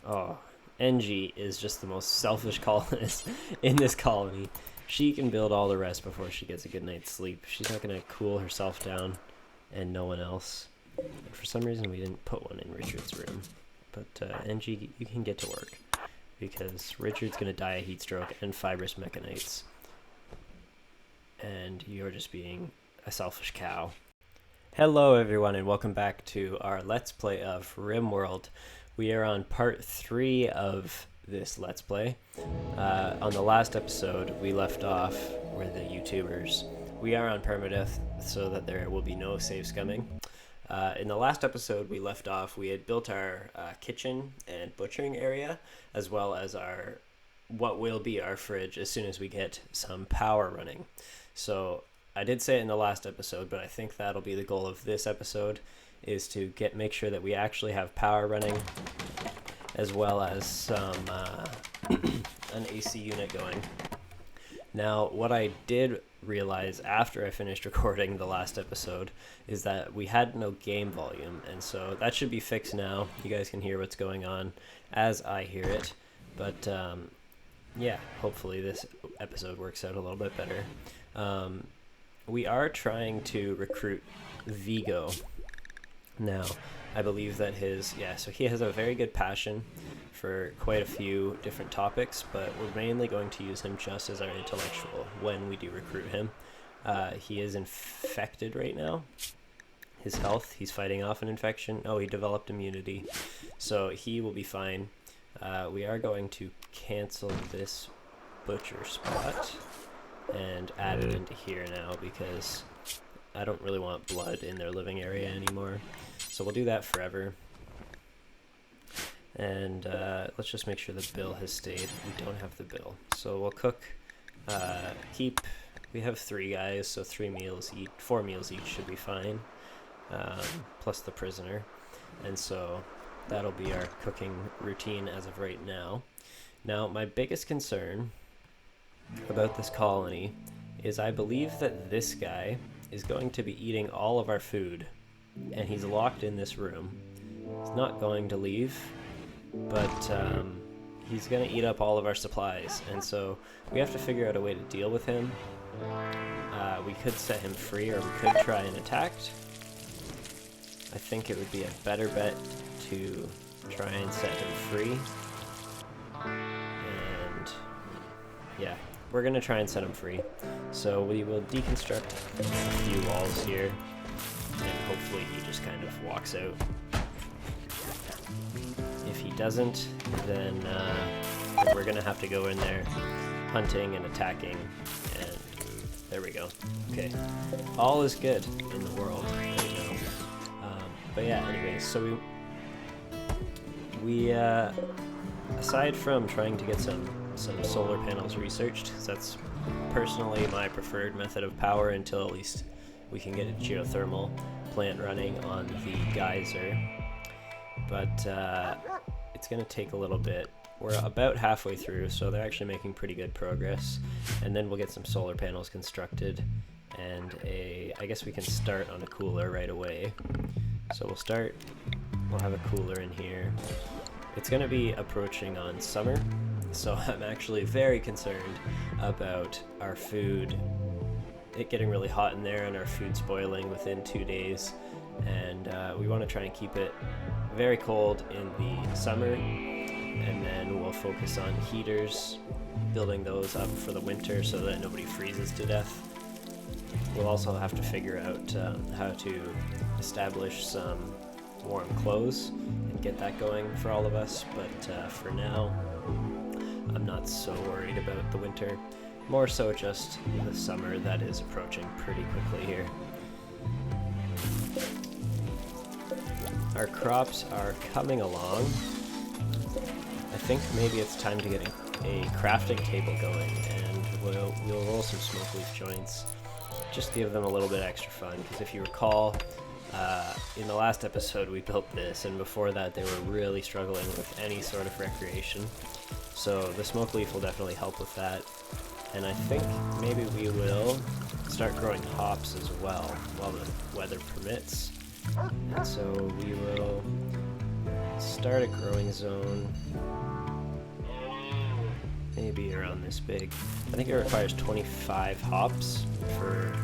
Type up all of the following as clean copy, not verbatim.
Oh, NG is just the most selfish colonist in this colony. She can build all the rest before she gets a good night's sleep. She's not going to cool herself down and no one else. And for some reason, we didn't put one in Richard's room. But NG, you can get to work because Richard's going to die a heat stroke and Fibrous Mechanites. And you're just being a selfish cow. Hello everyone and welcome back to our Let's Play of Rimworld. We are on part 3 of this Let's Play. On the last episode we left off where the YouTubers. We are on permadeath so that there will be no save scumming. In the last episode we left off, we had built our kitchen and butchering area, as well as our what will be our fridge as soon as we get some power running. So I did say it in the last episode, but I think that'll be the goal of this episode, is to make sure that we actually have power running, as well as some an AC unit going. Now, what I did realize after I finished recording the last episode is that we had no game volume, and so that should be fixed now. You guys can hear what's going on as I hear it, but yeah, hopefully this episode works out a little bit better. We are trying to recruit Vigo. Now, I believe that so he has a very good passion for quite a few different topics, but we're mainly going to use him just as our intellectual when we do recruit him. He is infected right now. His health, he's fighting off an infection. Oh, he developed immunity, so he will be fine. We are going to cancel this butcher spot and add it into here now because I don't really want blood in their living area anymore. So we'll do that forever. And let's just make sure the bill has stayed. We don't have the bill. So we'll cook, we have 3 guys, so 4 meals each should be fine, plus the prisoner. And so that'll be our cooking routine as of right now. Now, my biggest concern about this colony is I believe that this guy is going to be eating all of our food, and he's locked in this room. He's not going to leave, but he's going to eat up all of our supplies, and so we have to figure out a way to deal with him. We could set him free, or we could try and attack. I think it would be a better bet to try and set him free. And yeah, we're going to try and set him free. So we will deconstruct a few walls here, and hopefully he just kind of walks out. If he doesn't, then we're going to have to go in there hunting and attacking, and there we go. Okay, all is good in the world right now. But yeah, anyways, so we aside from trying to get some solar panels researched, because that's personally my preferred method of power until at least we can get a geothermal plant running on the geyser. But it's going to take a little bit. We're about halfway through, so they're actually making pretty good progress. And then we'll get some solar panels constructed, and I guess we can start on a cooler right away. So we'll have a cooler in here. It's going to be approaching on summer, so I'm actually very concerned about our food, it getting really hot in there and our food spoiling within 2 days. And we want to try and keep it very cold in the summer, and then we'll focus on heaters, building those up for the winter so that nobody freezes to death. We'll also have to figure out how to establish some warm clothes and get that going for all of us, but for now I'm not so worried about the winter, more so just the summer that is approaching pretty quickly here. Our crops are coming along. I think maybe it's time to get a crafting table going, and we'll roll some smoke leaf joints, just to give them a little bit extra fun, because if you recall, in the last episode we built this, and before that they were really struggling with any sort of recreation. So the smoke leaf will definitely help with that. And I think maybe we will start growing hops as well while the weather permits. And so we will start a growing zone. Maybe around this big. I think it requires 25 hops for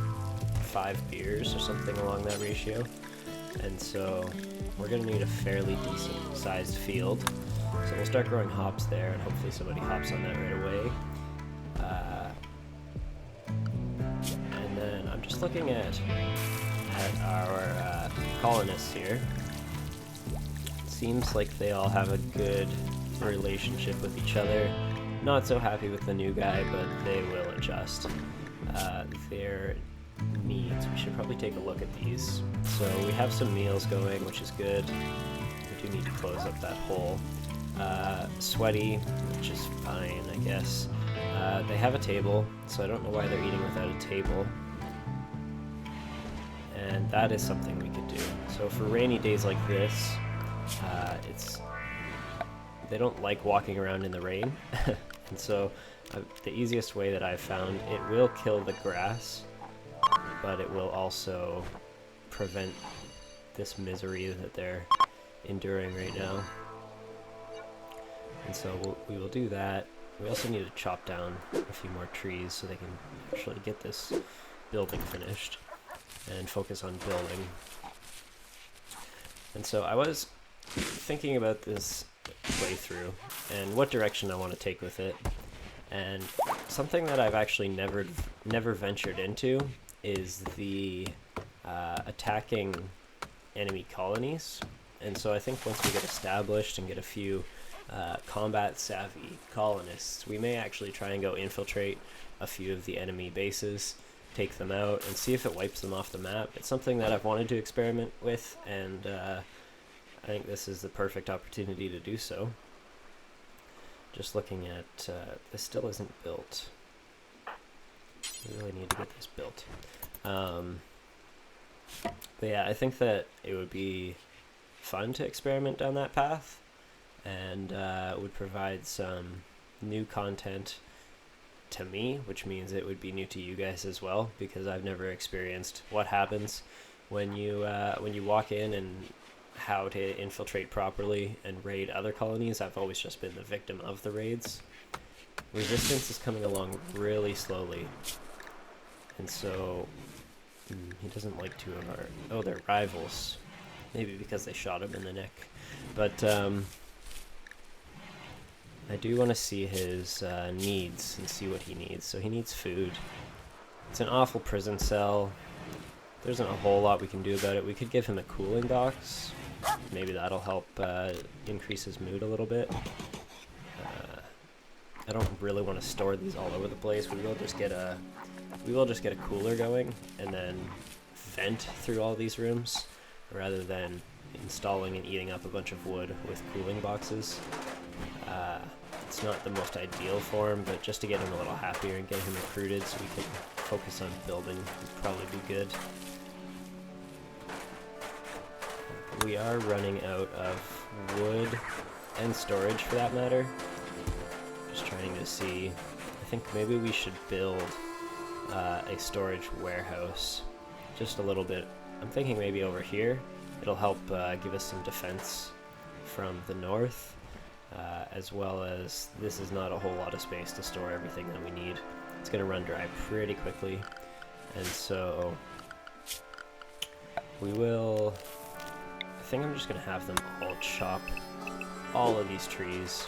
5 beers or something along that ratio. And so we're going to need a fairly decent sized field. So we'll start growing hops there, and hopefully somebody hops on that right away. And then I'm just looking at our colonists here. Seems like they all have a good relationship with each other. Not so happy with the new guy, but they will adjust. Their needs, we should probably take a look at these. So we have some meals going, which is good. We do need to close up that hole. Sweaty, which is fine, I guess. They have a table, so I don't know why they're eating without a table. And that is something we could do. So for rainy days like this, they don't like walking around in the rain. And so the easiest way that I've found, it will kill the grass, but it will also prevent this misery that they're enduring right now. And so we will do that. We also need to chop down a few more trees so they can actually get this building finished and focus on building. And so I was thinking about this playthrough and what direction I want to take with it. And something that I've actually never ventured into is the attacking enemy colonies. And so I think once we get established and get a few combat savvy colonists, we may actually try and go infiltrate a few of the enemy bases, take them out, and see if it wipes them off the map. It's something that I've wanted to experiment with, and I think this is the perfect opportunity to do so. Just looking at, this still isn't built. We really need to get this built. But yeah, I think that it would be fun to experiment down that path, and would provide some new content to me, which means it would be new to you guys as well, because I've never experienced what happens when you walk in and how to infiltrate properly and raid other colonies. I've always just been the victim of the raids. Resistance is coming along really slowly, and so he doesn't like two of our... Oh, they're rivals. Maybe because they shot him in the neck. But I do want to see his needs and see what he needs. So he needs food. It's an awful prison cell. There isn't a whole lot we can do about it. We could give him a cooling box. Maybe that'll help increase his mood a little bit. I don't really want to store these all over the place. We will just get a cooler going and then vent through all these rooms, rather than installing and eating up a bunch of wood with cooling boxes. It's not the most ideal form, but just to get him a little happier and get him recruited so we can focus on building would probably be good. We are running out of wood and storage for that matter. Just trying to see. I think maybe we should build a storage warehouse just a little bit. I'm thinking maybe over here. It'll help give us some defense from the north, as well as this is not a whole lot of space to store everything that we need. It's going to run dry pretty quickly, and so we will... I think I'm just going to have them all chop all of these trees,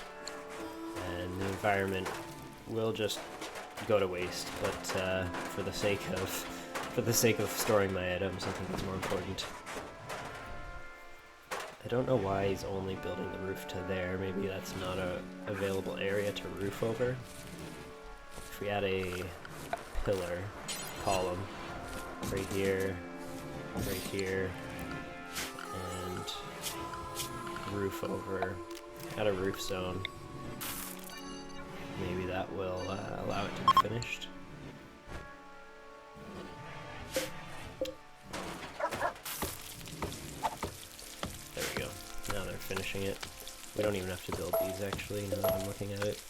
and the environment will just go to waste, but for the sake of storing my items, I think it's more important. I don't know why he's only building the roof to there. Maybe that's not a available area to roof over. If we add a pillar column right here, and roof over, add a roof zone, maybe that will allow it to be finished. There we go. Now they're finishing it. We don't even have to build these actually, now that I'm looking at it.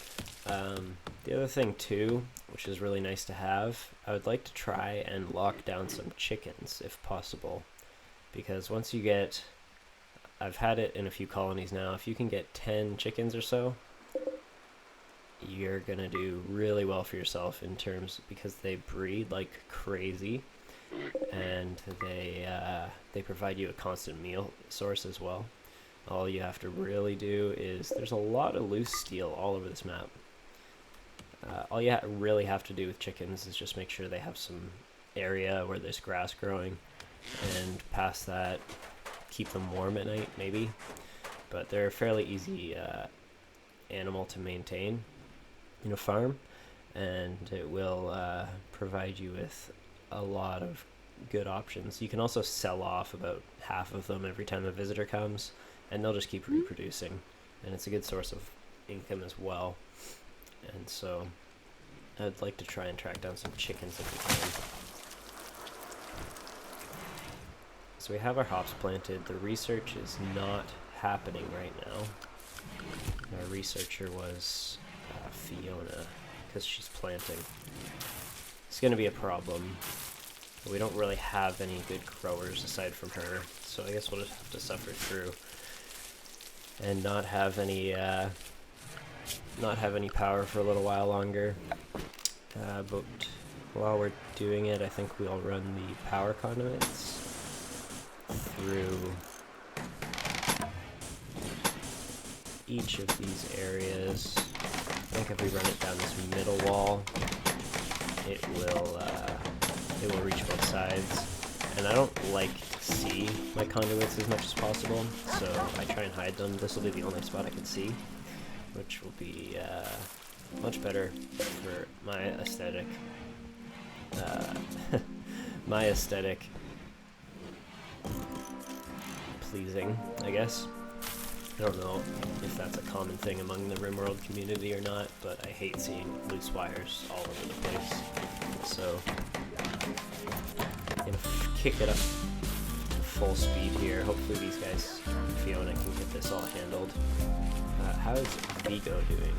The other thing too, which is really nice to have, I would like to try and lock down some chickens if possible. Because once you get I've had it in a few colonies now. If you can get 10 chickens or so, you're gonna do really well for yourself in terms, because they breed like crazy, and they provide you a constant meal source as well. All you have to really do is, there's a lot of loose steel all over this map. All you really have to do with chickens is just make sure they have some area where there's grass growing, and past that, keep them warm at night, maybe. But they're a fairly easy animal to maintain in a farm, and it will provide you with a lot of good options. You can also sell off about half of them every time a visitor comes, and they'll just keep reproducing, and it's a good source of income as well. And so I'd like to try and track down some chickens if we can. So we have our hops planted. The research is not happening right now. Our researcher was Fiona, because she's planting. It's going to be a problem. We don't really have any good growers aside from her, so I guess we'll just have to suffer through and not have any power for a little while longer. But while we're doing it, I think we'll run the power conduits through each of these areas. I think if we run it down this middle wall, it will reach both sides. And I don't like to see my conduits as much as possible, so I try and hide them. This will be the only spot I can see, which will be much better for my aesthetic. My aesthetic pleasing, I guess. I don't know if that's a common thing among the Rimworld community or not, but I hate seeing loose wires all over the place. So I'm gonna kick it up to full speed here. Hopefully these guys, Fiona, can get this all handled. How is Vigo doing?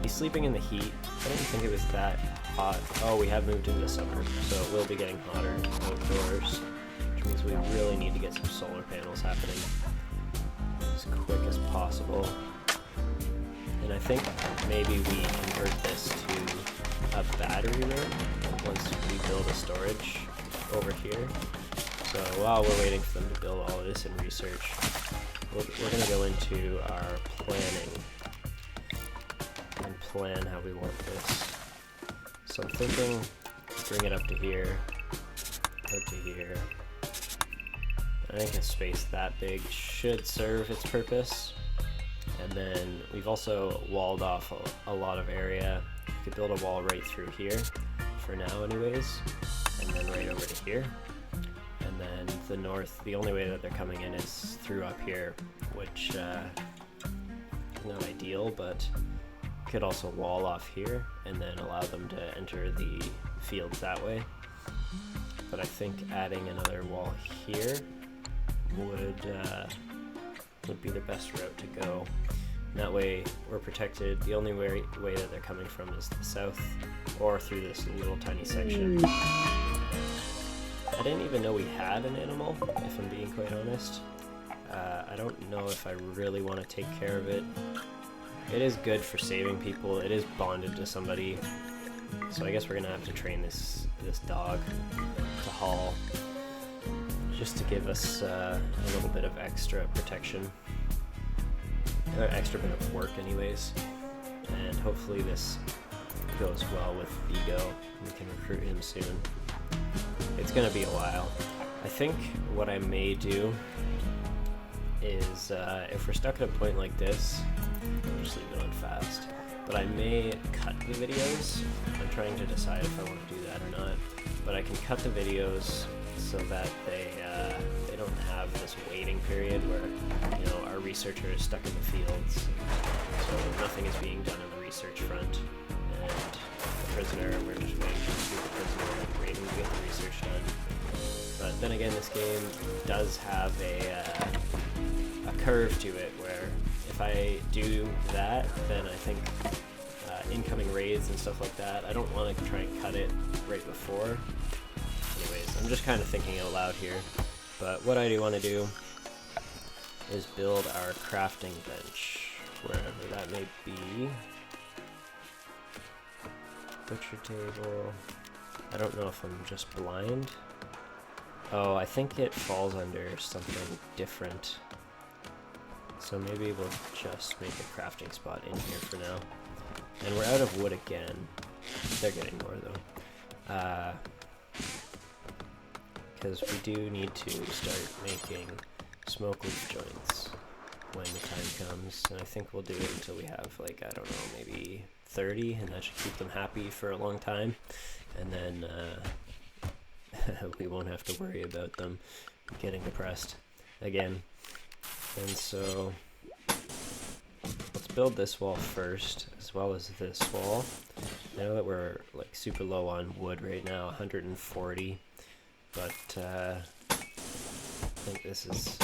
He's sleeping in the heat. I didn't think it was that hot. Oh, we have moved into summer, so it will be getting hotter outdoors, which means we really need to get some solar panels happening as quick as possible. And I think maybe we convert this to a battery room once we build a storage over here. So while we're waiting for them to build all of this in research, we're going to go into our planning and plan how we want this. So I'm thinking, bring it up to here, out to here. I think a space that big should serve its purpose. And then we've also walled off a lot of area. We could build a wall right through here, for now anyways, and then right over to here. And then the north, the only way that they're coming in is through up here, which is not ideal, but could also wall off here and then allow them to enter the fields that way. But I think adding another wall here would be the best route to go. And that way we're protected. The only way that they're coming from is the south or through this little tiny section. I didn't even know we had an animal, if I'm being quite honest. I don't know if I really want to take care of it. It is good for saving people. It is bonded to somebody. So I guess we're gonna have to train this dog to haul, just to give us a little bit of extra protection, or extra bit of work anyways. And hopefully this goes well with Vigo. We can recruit him soon. It's gonna be a while. I think what I may do is, if we're stuck at a point like this, I'll just leave it on fast. But I may cut the videos. I'm trying to decide if I want to do that or not. But I can cut the videos so that they don't have this waiting period where, you know, our researcher is stuck in the fields, so nothing is being done on the research front, and the prisoner, we're just waiting to shoot the prisoner and waiting to get the research done. But then again, this game does have a curve to it where if I do that, then I think incoming raids and stuff like that, I don't want to try and cut it right before. Anyways, I'm just kind of thinking out loud here. But what I do want to do is build our crafting bench, wherever that may be. Butcher table. I don't know if I'm just blind. Oh, I think it falls under something different. So maybe we'll just make a crafting spot in here for now. And we're out of wood again. They're getting more though. Because we do need to start making smoke leaf joints when the time comes. And I think we'll do it until we have, like, I don't know, maybe 30, and that should keep them happy for a long time. And then we won't have to worry about them getting depressed again. And so let's build this wall first, as well as this wall. I know that we're like super low on wood right now, 140, but I think this is,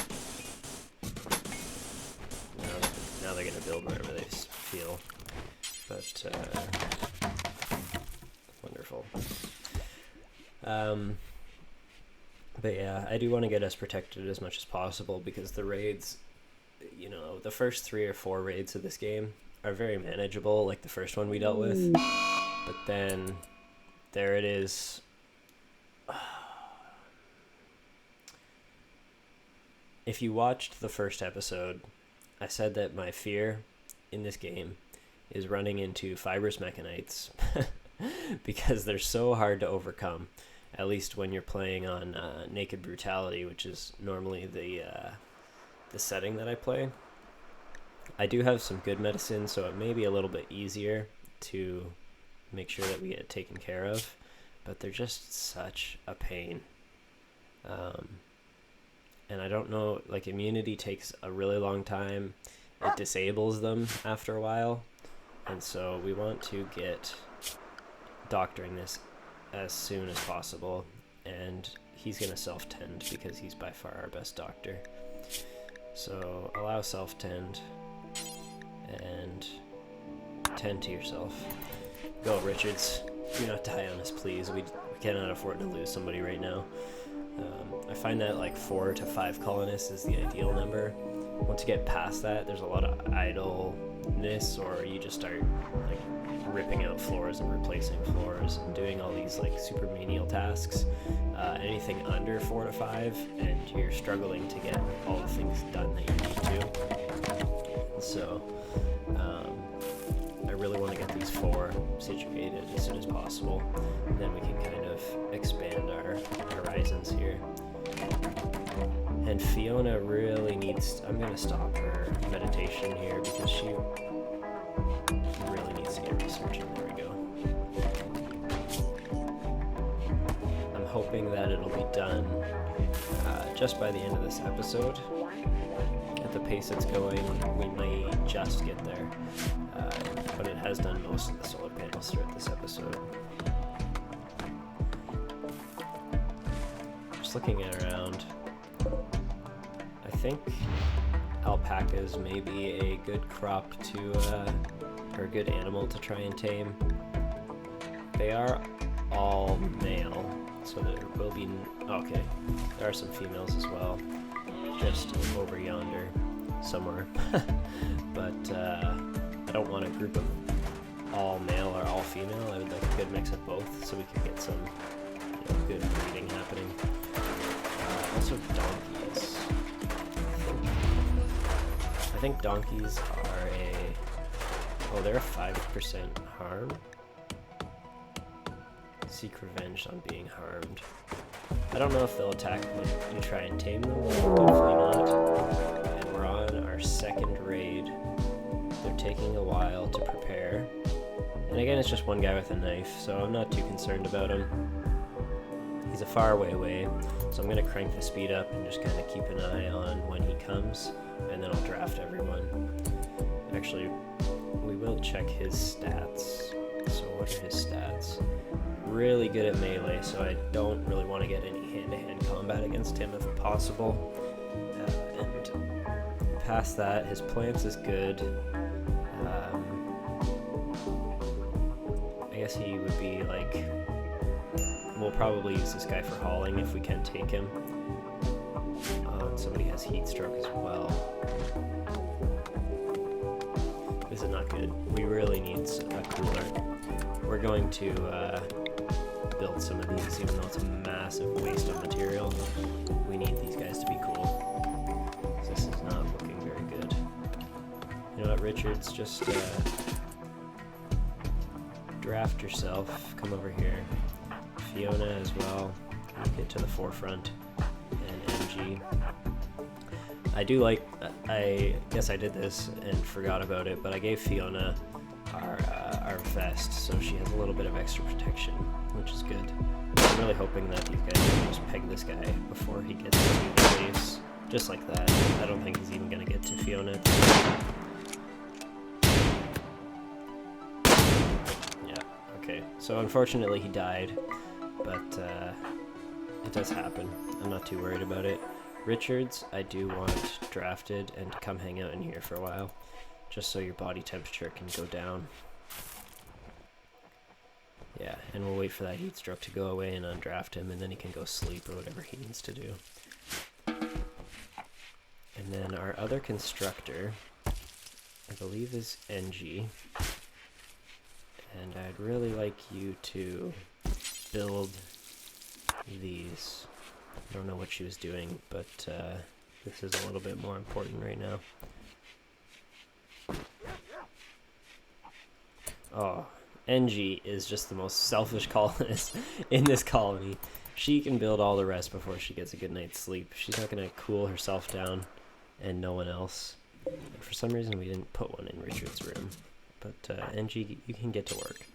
now they're gonna build wherever they feel, but wonderful. But yeah, I do want to get us protected as much as possible, because the raids, you know, the first 3 or 4 raids of this game are very manageable, like the first one we dealt with. But then there it is. If you watched the first episode, I said that my fear in this game is running into Fibrous Mechanites because they're so hard to overcome. At least when you're playing on Naked Brutality, which is normally the setting that I play. I do have some good medicine, so it may be a little bit easier to make sure that we get taken care of, but they're just such a pain. And I don't know, like, immunity takes a really long time. It disables them after a while, and so we want to get doctoring this as soon as possible, and he's gonna self-tend because he's by far our best doctor. So allow self-tend and tend to yourself. Go, Richards. Do not die on us, please. We cannot afford to lose somebody right now. I find that like 4 to 5 colonists is the ideal number. Once you get past that, there's a lot of idleness, or you just start like ripping out floors and replacing floors and doing all these like super menial tasks. Anything under 4 to 5 and you're struggling to get all the things done that you need to. So I really want to get these 4 situated as soon as possible, and then we can kind of expand our horizons here. And Fiona really needs, I'm going to stop her meditation here because she really needs to get researching. There we go. I'm hoping that it'll be done just by the end of this episode. At the pace it's going, we might just get there. But it has done most of the solar panels throughout this episode. Just looking around, I think alpacas may be a good crop to, or a good animal to try and tame. They are all male, so there will be, okay, there are some females as well, just over yonder somewhere. But I don't want a group of all male or all female. I would like a good mix of both so we can get some good breeding happening. Also donkeys. I think donkeys are they're a 5% harm. Seek revenge on being harmed. I don't know if they'll attack when you try and tame them. Definitely not. And we're on our second raid. They're taking a while to prepare. And again, it's just one guy with a knife, so I'm not too concerned about him. He's a far away, so I'm going to crank the speed up and just kind of keep an eye on when he comes, and then I'll draft everyone. Actually, we will check his stats. So what are his stats? Really good at melee, so I don't really want to get any hand-to-hand combat against him if possible. And past that, his plants is good. I guess he would be like we'll probably use this guy for hauling if we can take him. And somebody has heat stroke as well. This is not good. We really need a cooler. We're going to build some of these, even though it's a massive waste of material. We need these guys to be cool. This is not looking very good. You know what, Richards? Just draft yourself. Come over here. Fiona as well. Get to the forefront. And MG. I do like, I guess I did this and forgot about it, but I gave Fiona our vest, so she has a little bit of extra protection, which is good. I'm really hoping that these guys can just peg this guy before he gets to the base, just like that. I don't think he's even going to get to Fiona. Yeah, okay. So unfortunately he died, but it does happen. I'm not too worried about it. Richards, I do want drafted and to come hang out in here for a while, just so your body temperature can go down. Yeah, and we'll wait for that heat stroke to go away and undraft him, and then he can go sleep or whatever he needs to do. And then our other constructor, I believe, is NG. And I'd really like you to build these. I don't know what she was doing, but this is a little bit more important right now. Oh, NG is just the most selfish colonist in this colony. She can build all the rest before she gets a good night's sleep. She's not going to cool herself down, and no one else. For some reason, we didn't put one in Richard's room. But NG, you can get to work,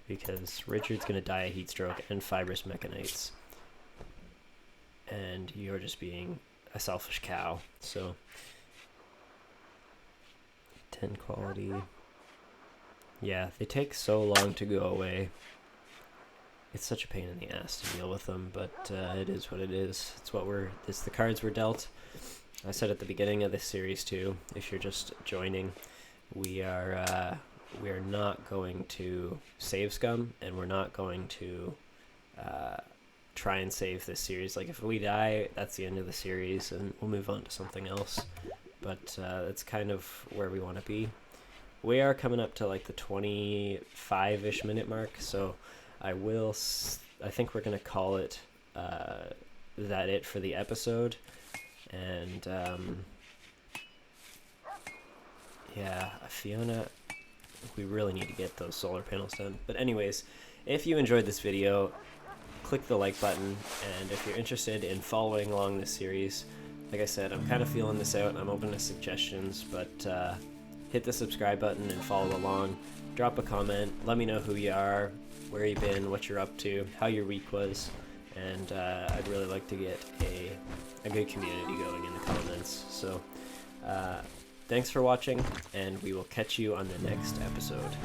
because Richard's going to die of heat stroke and Fibrous Mechanites. And you're just being a selfish cow. So 10 quality. Yeah, they take so long to go away. It's such a pain in the ass to deal with them, but it is what it is. It's the cards we're dealt. I said at the beginning of this series too, if you're just joining, we are not going to save scum, and we're not going to try and save this series. Like, if we die, that's the end of the series and we'll move on to something else. But that's kind of where we want to be. We are coming up to like the 25-ish minute mark, so I think we're gonna call it it for the episode. And yeah, Fiona, we really need to get those solar panels done. But anyways, if you enjoyed this video, click the like button, and if you're interested in following along this series, like I said, I'm kind of feeling this out. I'm open to suggestions, but hit the subscribe button and follow along. Drop a comment. Let me know who you are, where you've been, what you're up to, how your week was, and I'd really like to get a good community going in the comments. So thanks for watching, and we will catch you on the next episode.